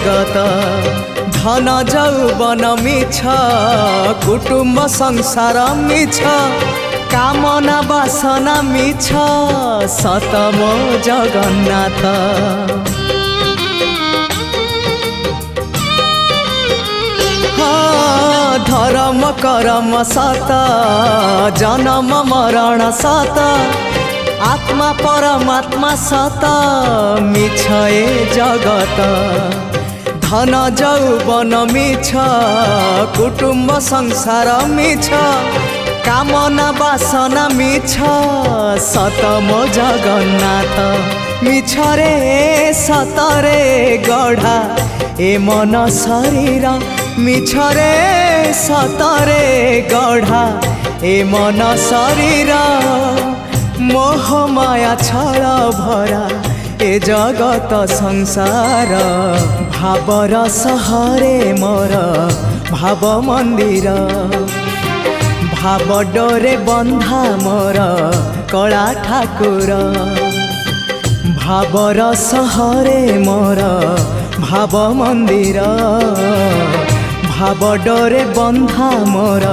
जगत धन जौवन मिछ कुटुंब संसार मिछ कामना बासना मिछ सतम जगन्नाथ। धर्म करम सत जन्म मरण सत आत्मा परमात्मा सत मिछ ए जगत धन जौवन मिछ कुटुंब संसार मिछ कामना बासना मिछ सतम जगन्नाथ। मिछ रे सतरे गढ़ा ए मन शरीर मिछ रे सतरे गढ़ा ए मन शरीर मोह माया छल भरा ए जगत संसार भावर सहरे मोर भाव मंदिर भाव डोरे बंधा मोर कला ठाकुर भावर सहरे मोर भाव मंदिर भाव डोरे बंधा मोर।